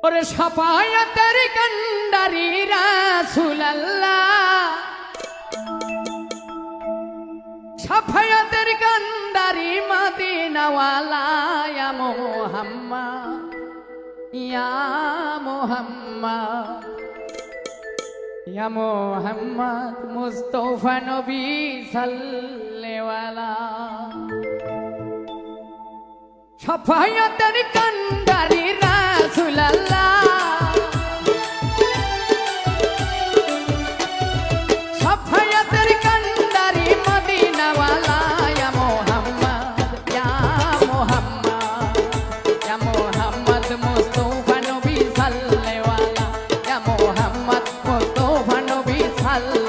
ওরে শাফায়াতের কান্ডারি রাসূলুল্লাহ, শাফায়াতের কান্ডারি মদিনাওয়ালা, ইয়া মুহাম্মদ ইয়া মুহাম্মদ ইয়া মুহাম্মদ মুস্তাফা নবী সাল্লাল্লাহু। শাফায়াতের কান্ডারি রাসূলুল্লাহ, শাফায়াতের কান্ডারি মদিনাওয়ালা, ইয়া মুহাম্মদ ইয়া মুহাম্মদ ইয়া মুহাম্মদ মুস্তাফা নবী সাল্লাল্লাহু, ইয়া মুহাম্মদ মুস্তাফা নবী সাল্লাল্লাহু।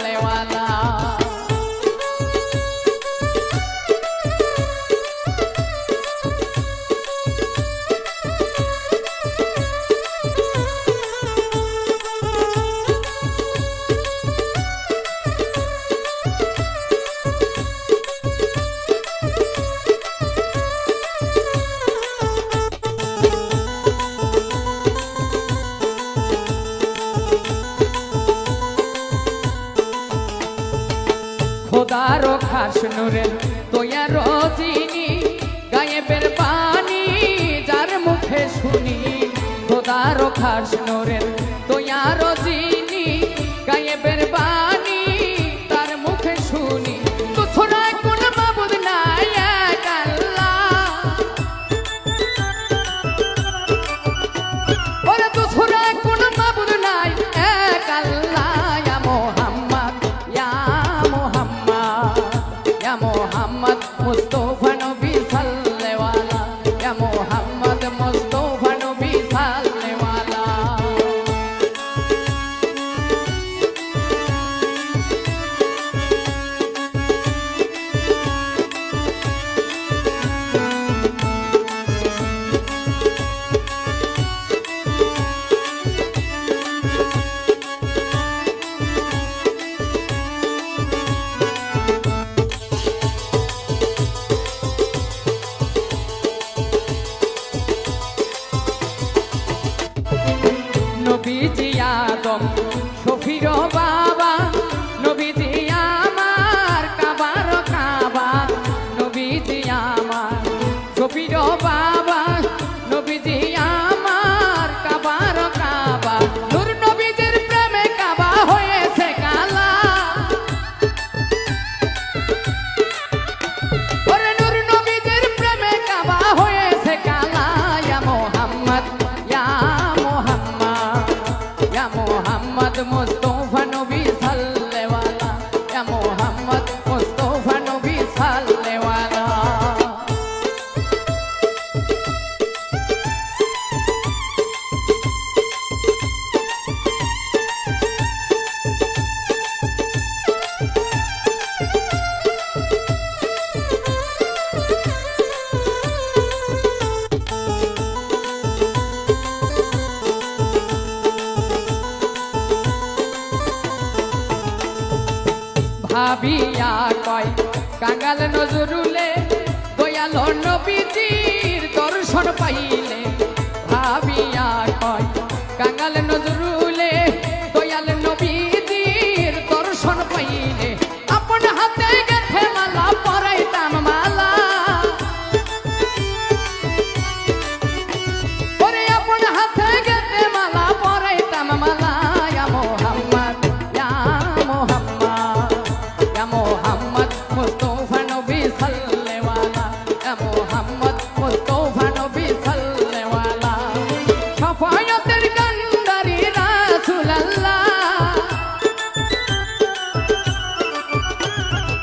খোদারো খাস নূরের তোয়া রজিনি, গায়েবের বাণী যার মুখে শুনি। খোদারো খাস নূরের তোয়া রজিনি, গায়েবের বাণী তার মুখে শুনি। তো শোনা কোন মাবুদ নাই এক আল্লাহ, ওরে তো শোনা কোন মাবুদ নাই এক আল্লাহ। ইয়া মুহাম্মদ ইয়া মুহাম্মদ মুস্তাফা নবী সাল্লাল্লাহু, ইয়া মুহাম্মদ মুস্তাফা নবী সাল্লাল্লাহু। নবীজি আদম শফির বাবা, নবীজি আমার কাবার কাবা। নবীজি আমার শফির বাবা, নবীজি আমার কাবার কাবা। নূর নবীজির প্রেমে কাবা হয়েছে কালা, ওরে নূর নবীজির প্রেমে কাবা হয়েছে কালা। ইয়া মুহাম্মদ ইয়া মুহাম্মদ ইয়া মুহাম্মদ মুস্তাফা নবী সাল্লাল্লাহু, ইয়া মুহাম্মদ মুস্তাফা নবী সাল্লাল্লাহু। ভাবিয়া কয় কাঙ্গাল নজরুলে, দয়াল নবীজির দর্শন পাইলে। ভাবিয়া কয় কাঙ্গাল নজরুলে, দয়াল নবীজির দর্শন পাইলে। আপন হাতে গেথে মালা পরাইতাম মালা, ওরে আপন হাতে গেথে মালা পরাইতাম মালা। ইয়া মুহাম্মদ ইয়া মুহাম্মদ ইয়া মুহাম্মদ মুস্তাফা নবী সাল্লাল্লাহু, ইয়া মুহাম্মদ মুস্তাফা নবী সাল্লাল্লাহু। শাফায়াতের কান্ডারি রাসূলুল্লাহ,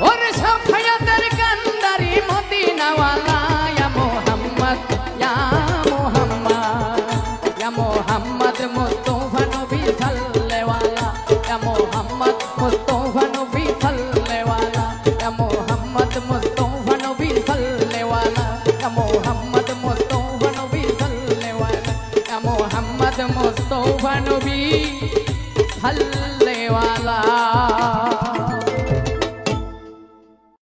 ওরে শাফায়াতের কান্ডারি মদিনাওয়ালা। ইয়া মুহাম্মদ ইয়া মুহাম্মদ ইয়া মুহাম্মদ মুস্তাফা নবী সাল্লাল্লাহু, ইয়া মুহাম্মদ মুস্তাফা নবী সাল্লাল্লাহু, ইয়া মুহাম্মদ মুস্তাফা নবী সাল্লাল্লাহু, ইয়া মুহাম্মদ মুস্তাফা নবী সাল্লাল্লাহু, ইয়া মুহাম্মদ মুস্তাফা নবী সাল্লাল্লাহু।